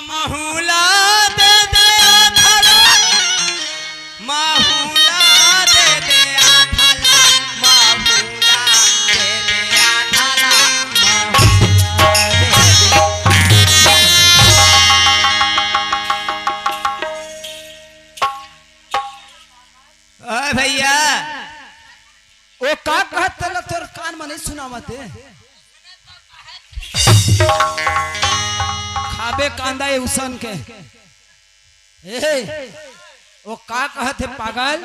महूला दे दया थाला महूला दे दया थाला महूला दे दया थाला भैया ओ का कहत तोर कान में नहीं सुनावते खाबे कांदा है उसन के ए ओ का कहत है पागल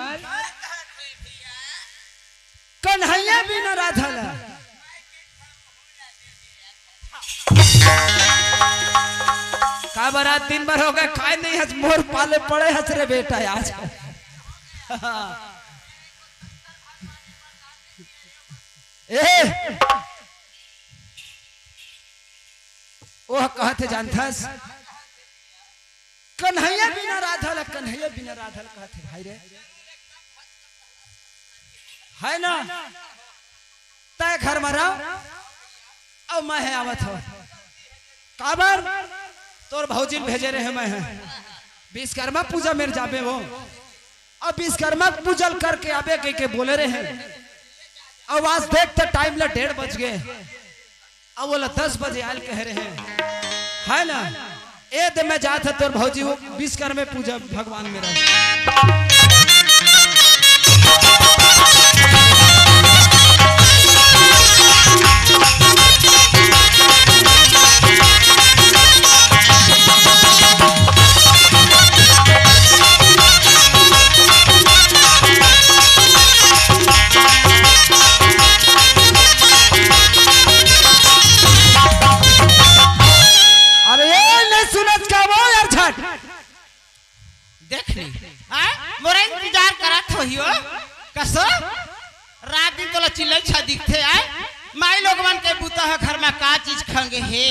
कन्हैया बिना राधा ला का बारात दिन भर हो गए खाए नहीं हज मोर पाले पड़े हज रे बेटा आज ए ओह कहते जानथस कन्हैया बिना राधा ला कन्हैया बिना राधा ला कहते भाई रे है ना तय घर में रहो अब मैं है आवत हो काबर तोर भौजी भेजे रहे मैं है विश्वकर्मा पूजा मेरे जाबे वो अब विश्वकर्मा पूजल करके आबे के बोले रहे आवाज देखते टाइम ला 1:30 बज गए अब बोला 10 बजे आयल कह रहे हैं है ना ए दे मैं जाता तोर भौजी वो विश्वकर्मा पूजा भगवान मेरा मोरा इंतजार करत होइयो कसो रात दिन तोला चिल्लै छ दिखथे आय माई लोगवन के बुता है घर में का चीज खंगे है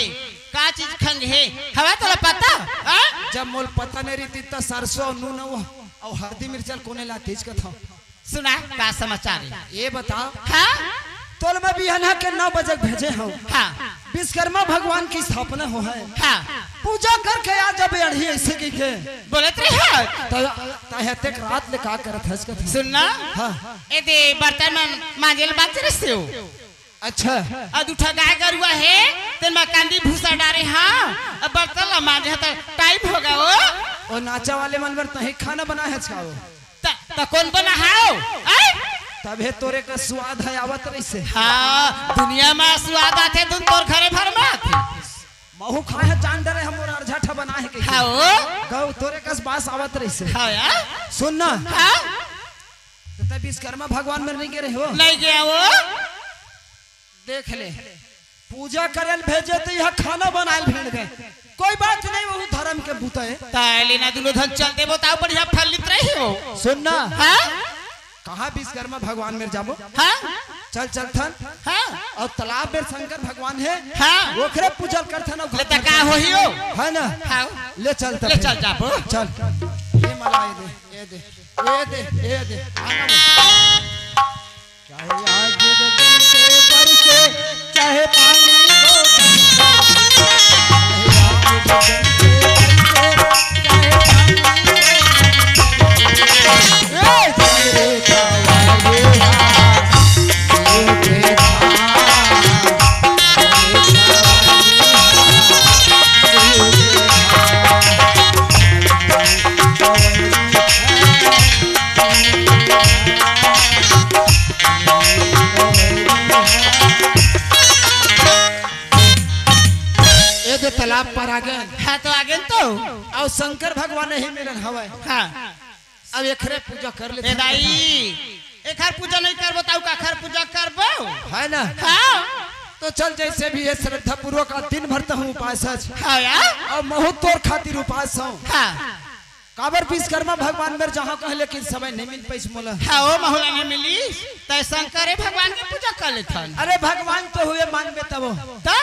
का चीज खंगे है हवा तोला पता आ? जब मोल पता नहीं रही त सरसों नून और हल्दी मिर्चल कोने ला तेज कथा सुना का समाचार है ये बताओ हां तोल में बिहाना के 9 बजे भेजे हूं हां विश्वकर्मा भगवान की स्थापना हो है हां पूजा करके आ जब अढ़ी ऐसे की के बोलत रहे तहते रात ले का करत हस कथा सुनना हां ए दे बर्तन में मांजेल बात रहे हो अच्छा अब उठा गाय गरुआ है तेन में कांदी भूसा डारे हां अब बर्तन ला मांजे त टाइम होगा वो नाचा वाले मनवर तही खाना बना है छाओ त कौन बना हाओ आई तबे तोरे का स्वाद है आवत रही से हां दुनिया में स्वाद आथे तुम तोर घरे भर में महू खाए है जान डरे हम और झठा बना है के हाओ गौ तोरे कस बास आवत रही से हां यार सुन ना हां तो विश्वकर्मा भगवान में नहीं गिरे हो नहीं गया वो देख ले पूजा करल भेजे तो यह खाना बनाएल भेड़ गए कोई बात नहीं वो धर्म के बूता है ताले ना दुनो धन चलते बताओ बढ़िया फल लित रही हो सुन ना हां कहां विश्वकर्मा भगवान में जाबो हां चल चल थन हां और तालाब में शंकर भगवान है हां ओकरे पूजा करथन ले त का होइयो है ना हां ले चल ले चल जाबो चल ये मलाई दे ये दे ये दे ये दे चाहे आज दिन से बरसे चाहे पानी हो तालाब पर आ गए हां तो आगे तो और शंकर भगवान ही मिलन हवे हां अब एकरे पूजा कर ले ए दाई एखर पूजा नहीं करबो ताऊ का खर पूजा करबो है ना हां तो चल जैसे भी है श्रद्धा पूर्वक दिन भर तो हूं उपास है हां यार और बहुत तोर खातिर उपास हूं हां काबर विश्वकर्मा भगवान मेरे जहां कह लेकिन समय नहीं मिल पैस मोला हां ओ महुला नहीं मिली तै शंकर भगवान की पूजा कर लेथन अरे भगवान तो हुए मानबे तब तो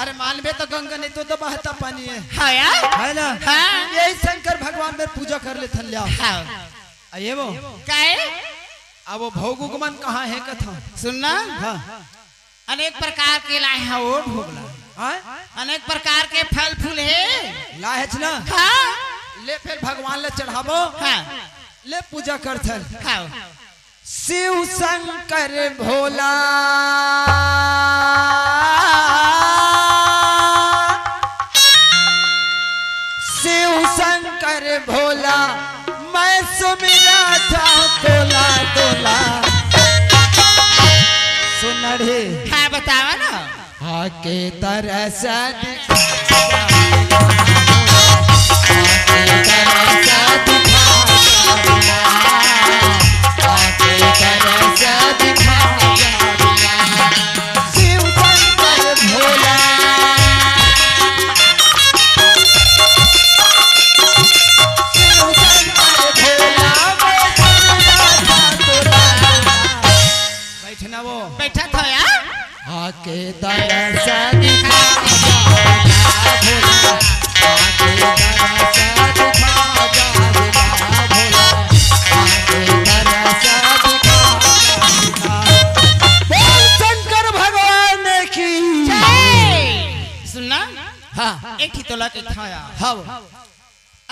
अरे मानबे तो गंगा नहीं तो बहता पानी है हां यार है ना हां यही शंकर भगवान में पूजा कर लेथन लिया हां ये वो काहे अब वो भोगुगमन कहां है कथा सुनना हां अनेक प्रकार के लाए हैं वो भोगला आय? अनेक प्रकार के फल फूल है। लाहेच ना हाँ ले फिर भगवान ले चढ़ाबो हाँ ले पूजा करथन खाओ। शिव शंकर भोला शिव शंकर भोला मैं सुमिरा था तोला तोला सुनड़े हाँ बतावा ना। आके तरस बैठना वो बैठा था यार। आके तरस दिखा जा भोला आके तरस दिखा जा भोला आके तरस दिखा बोल शंकर भगवान की सुनना हाँ एक ही तोला के खाया। हाँ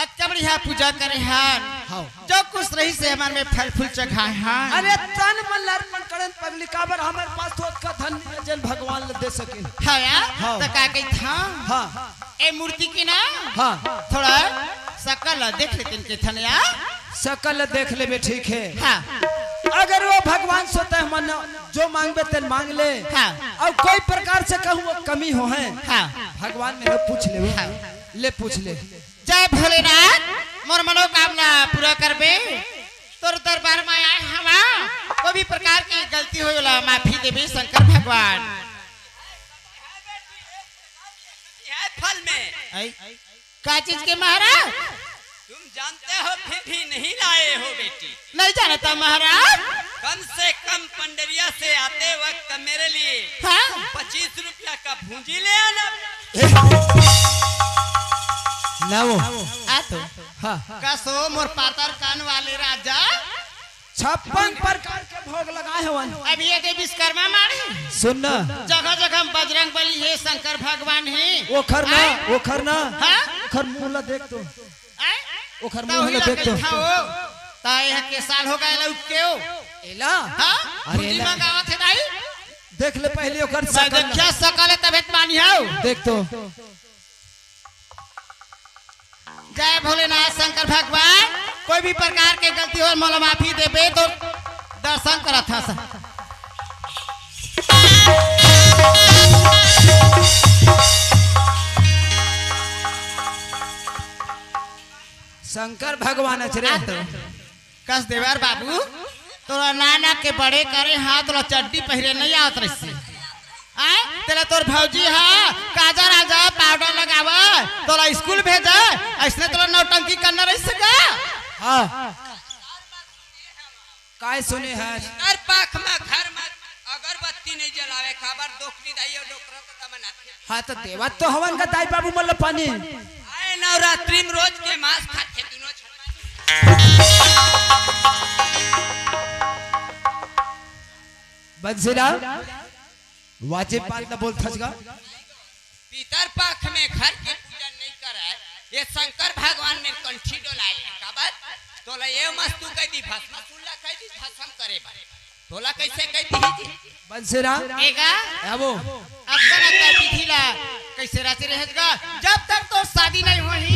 अच्छा बढ़िया पूजा करे हान हाँ जो कुछ रही से हमारे में फल फूल चढ़ाए हान। अरे तन मन अर्पण करन पगली काबर हमारे पास तो का धन जन भगवान ले दे सकिन हाँ यार हाँ। तो का कही था हाँ ए मूर्ति की ना हाँ थोड़ा सकल देख लेते इनके थन यार। सकल देख ले ठीक है हाँ अगर वो भगवान सोते मन जो मांगबे तेन मांग ले हाँ और कोई प्रकार से कहूँ कमी हो है हाँ भगवान मेरे पूछ ले वो। हाँ। ले पूछ ले जय भोलेनाथ मोर मनोकामना पूरा करबे तोर दरबार में आए हवा कोई भी प्रकार की गलती होला माफी देबे शंकर भगवान। यह फल में आई का चीज के महाराज तुम जानते हो फिर भी नहीं लाए हो बेटी। नहीं जानता महाराज। कम से कम पंडरिया से आते वक्त मेरे लिए हाँ 25 रुपया का भूंजी ले आना। ना वो आ तो हाँ कसो मोर पातर कान वाले राजा 56 प्रकार के भोग लगाए हवन अभी ये के विश्वकर्मा मारी सुन ना जगह जगह बजरंग बली है शंकर भगवान है। वो खरना वो खरना हाँ खर मुंह देख तो आय? वो खर तो मुंह ही देख तो लगे खाओ ताए यहाँ के साल हो गए लौट के हो। एला हाँ अरे भुजी ला। मंगावत है दाई देख ले पहले ओकर मैं सकल देखिया सकल तबियत मानी हो। देख तो जय भोलेनाथ शंकर भगवान कोई भी प्रकार के गलती हो मोला माफी देबे तो दर्शन करत हस। शंकर भगवान अचरे आ तो कस देवर बाबू तोरा नाना के बड़े करे हाथ तोरा चड्डी पहरे नहीं आवत रही आय तेरा तोर भौजी हा काजा राजा पाउडर लगावा तोरा स्कूल भेजा ऐसने तोरा नौटंकी करना रही सका। हाँ काय सुने है हर पाख में घर में अगरबत्ती नहीं जलावे खबर दोकरी दाई और डोकरा का मनाते। हाँ तो देवत तो हवन का दाई बाबू मल्ल पानी आए नवरात्रि में रोज के मांस खाते दोनों बंसीलाल वाजिब बात न बोल थसगा पितर पक्ष में घर के पूजा नहीं करे ये शंकर भगवान में कंठी डोलाए खबर तोला ये मस्तु कह दी भस्म सुल्ला कह दी भस्म करे बारे तोला कैसे कह दी बंसीलाल एगा आबो अब का विधि ला कैसे राते रहेगा जब तक तो शादी नहीं होही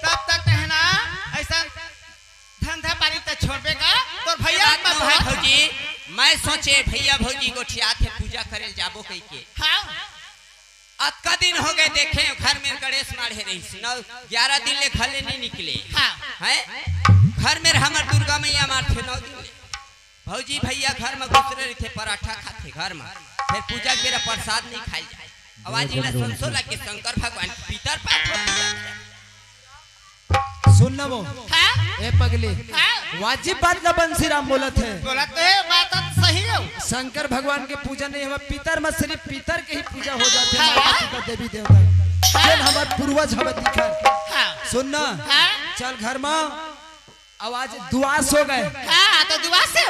तब तक है ना ऐसा धंधा पानी तो छोड़बेगा तो भैया भौजी मैं सोचे भैया भौजी गोठिया थे पूजा करे जाबो कह के हाँ आज का दिन हो गए देखे घर में गणेश मारे रही 11 दिन ले घर ले नहीं निकले हाँ हैं घर में हमर दुर्गा मैया मारते 9 दिन ले भौजी भैया घर में घुसरे रहे थे पराठा खाते घर में फिर पूजा के मेरा प्रसाद नहीं खाई जाए आवाज इला संसो लगे शंकर भगवान पितर पाठ सुन ना वो हाँ ए पगली हाँ वाजिब बात न बंसीराम बोलत है बोला तो है बात तो सही हो शंकर भगवान के पूजा नहीं हुआ पितर में सिर्फ पितर के ही पूजा हो जाते हाँ। हैं माता पिता देवी देवता चल हमार पूर्वज हवा दिखा हाँ सुन ना हाँ चल घर में आवाज दुआस हो गए हाँ तो दुआ से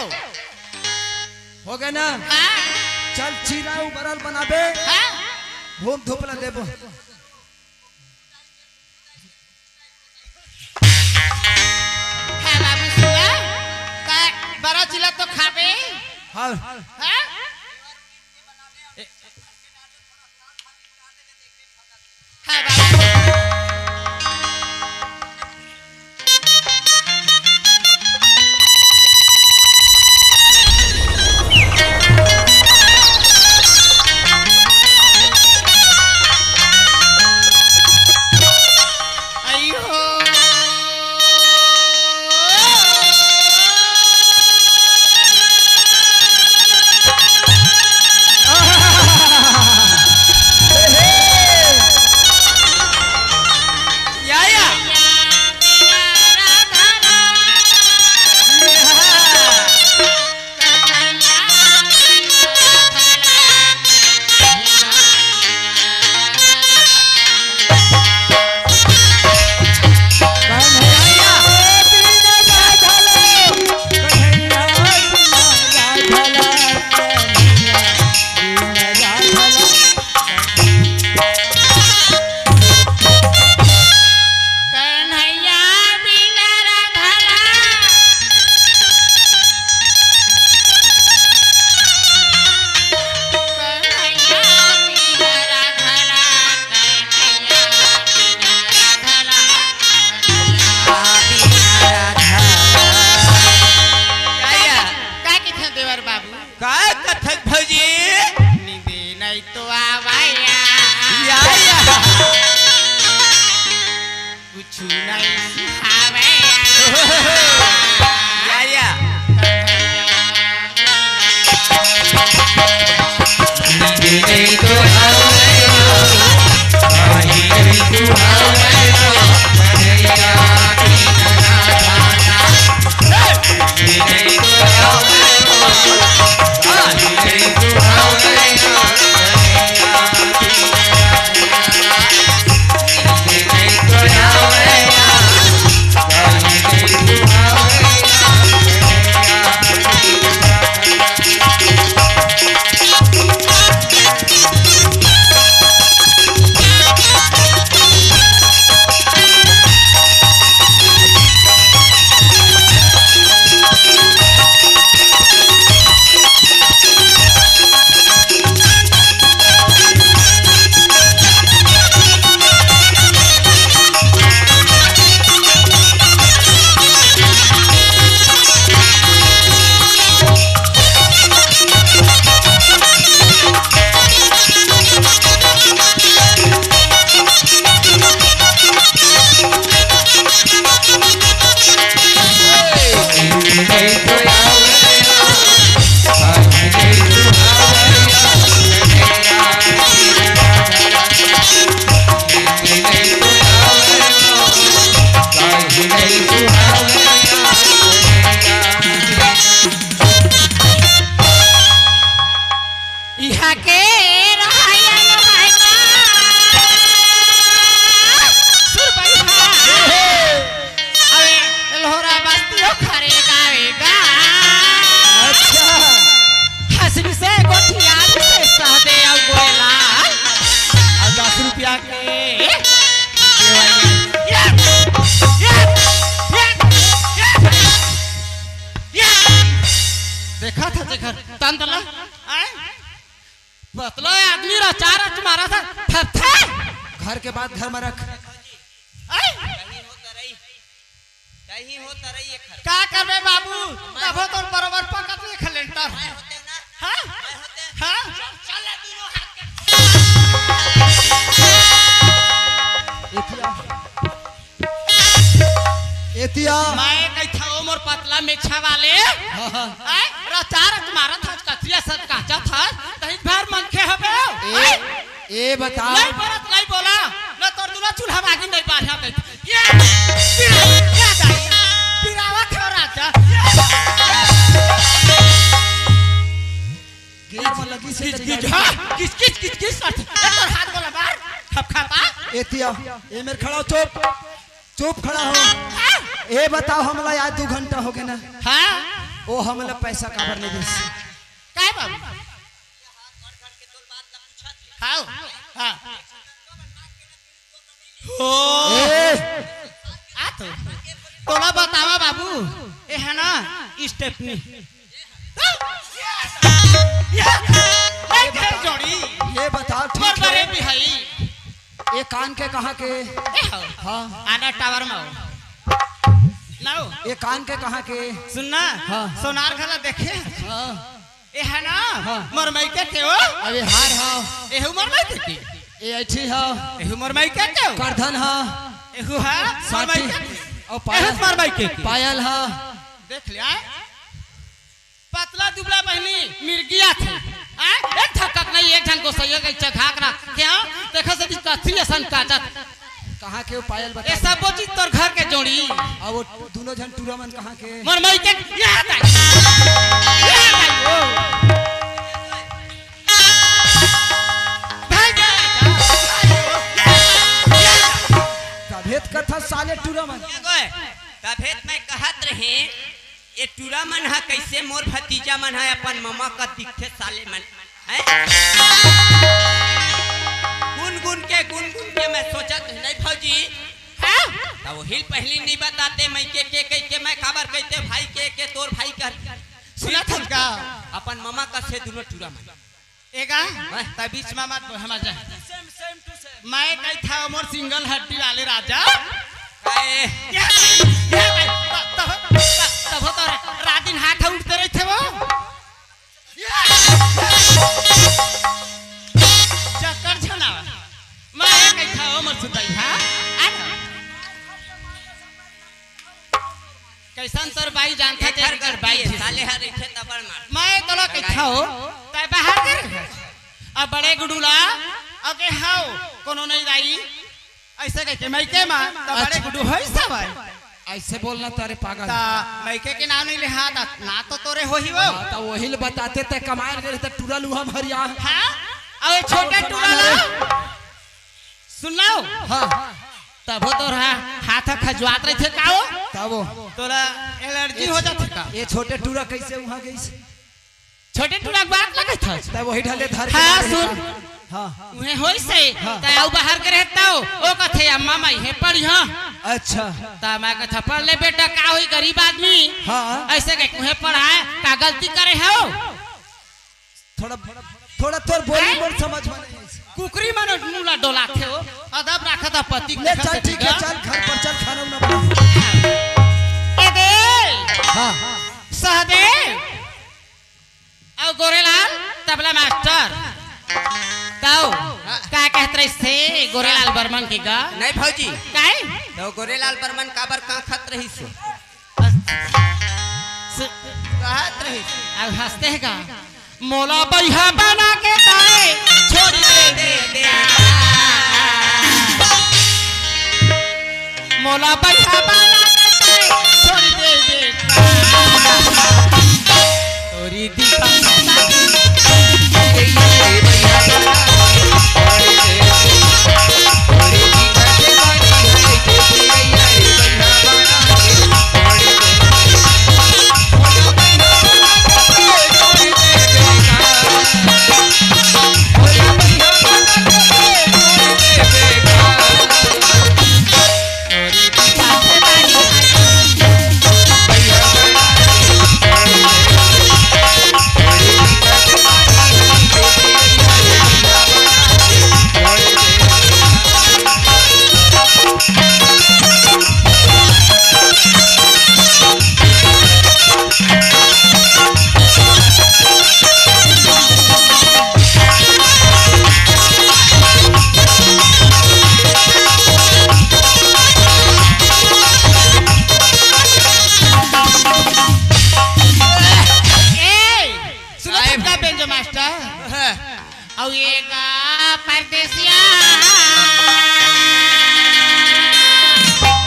हो गए ना हाँ चल चीरा उबरल बनाबे हाँ घूम धूप ला देबो है बाबू सुना का बड़ा चिल्ला तो खाबे हां हैं है बाबू देखा था जेकर तंतला आए पतला आदमी रा चार मारा था थथे घर के बाद घर में रख आए कहीं होता रही है खर का करबे बाबू तबो तो बराबर पकड़ ले खलेंटर हां हां चल तीनों हाथ एतिया मैं कई था उमर पतला मेछा वाले आए रचार मारा था कथिया सब काचा था तही भर मन के हबे ए बता नहीं परत नहीं बोला न तोर दुला चूल्हा बागी नहीं बाढ़ा दे ये जाई पिरावा खो राजा गेर में लगी से किस तोर हाथ बोला बाहर खप खपा एतिया ए मेरे खड़ा चुप खड़ा हो ए बताओ हमला आज 2 घंटा हो गए ना हां ओ हमला पैसा काबर नहीं दे काय बाबू हां हाँ हो आ तोला बतावा बाबू ए है ना स्टेपनी जोड़ी ये बताओ मोर ठीक बड़े है भी हई ये कान के कहाँ के ए हो हाँ आना टावर में हो लाओ ये कान के कहाँ के सुनना हाँ। सोनार घला देखे हाँ ए है ना हाँ। मोर मई के हो अबे हार हाँ एहू मोर मई के ये अच्छी हाँ एहू मोर मई के हो करधन हाँ एहू है मोर मई साथी के और एहू मोर मई के पायल हाँ देख लिया पतला दुबला बहनी मिर्गिया थे एक थकक नहीं एक जन को सही है चघाक ना क्या देखो से कथी असन काटत कहाँ के वो पायल ए बता सब चीज तोर घर के जोड़ी और वो दोनों जन टूरामन कहाँ के मोर मई के यहाँ तक ओ भाई तभेद कथा साले टूरामन तभेत मैं कहत रहे ये टूरा मन हा कैसे मोर भतीजा मन है अपन ममा का दिखते साले मन है गुन के मैं सोचत नहीं भौजी तब वो हिल पहली नहीं बताते मैं के मैं खबर कहते भाई के तोर भाई कर सुना था का अपन ममा का से दोनों टूरा मन एगा त बीच में मत हम जा मैं कही था मोर सिंगल हड्डी वाले राजा काहे तब तो रात दिन हाथ उठते रहे थे वो चक्कर छना मैं कही था मोर सुताई हां कैसन तोर बाई जानता घर घर बाई साले हर इथे तबड़ मार मैं तोला कही था तय बाहर कर अब बड़े गुडूला ओके हाउ कोनो नहीं दाई ऐसे कहते मैके मां तो बड़े गुडू होई सब ऐसे बोलना तारे पागल ता मैके के नाम नहीं ले हां ना तो तोरे होही वो तो वही बताते ते कमाए गए ते टूरा लुहा भरिया हां और छोटे टूरा ना सुनाओ हाँ तब तो रहा हाथ खजवात रहे थे काओ तब तोला एलर्जी हो जात का ये छोटे टूरा कैसे वहाँ गई छोटे टूरा के बात लगे था तब वही ढले धर हाँ, के सुन। हाँ उहे होई से हाँ। त आउ बाहर के रहता हो ओ कथे अम्मा माई हे पढ़ी हां अच्छा ता मैं कथा पढ़ ले बेटा का होई गरीब आदमी हाँ ऐसे के कुहे पढ़ाए का गलती करे हो थोड़ा थोड़ा तोर बोली मोर समझ में नहीं आई। कुकरी मानो मुला डोलाथे हो अदब रखा था पति ले चल ठीक है चल घर पर चल खाना उना बना ए दे हाँ सहदेव और गोरेलाल तबला मास्टर ताऊ का कहत रहे से गोरेलाल बर्मन के गा नहीं भौजी काहे तो गोरेलाल बर्मन काबर का खत रही से कहत रही अब हंसते हैं का मोला बैहा बना के ताए छोड़ दे मोला बैहा बना के ताए छोड़ दे तोरी दीपा और ये का परदेसिया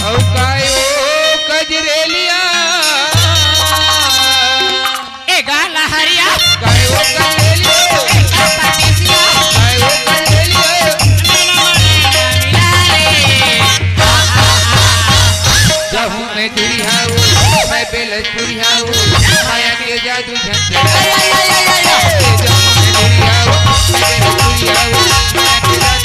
औ कायो कजरेलिया ए गा लहरिया कायो कजरेलिया परदेसिया कायो कजरेलिया मिला रे जब मैं दुरिया हूँ मैं बेलचपुरिया हूँ माया के जादू झंझट जब मैं दुरिया हूँ मैं बेलचपुरिया हूँ माया के जादू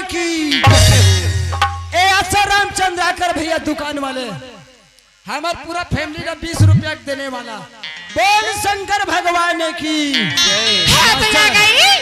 की। ए अच्छा रामचंद्राकर भैया दुकान वाले, हमार पूरा फैमिली का 20 रुपया देने वाला। बोल शंकर भगवान की। हाँ, तो आ गई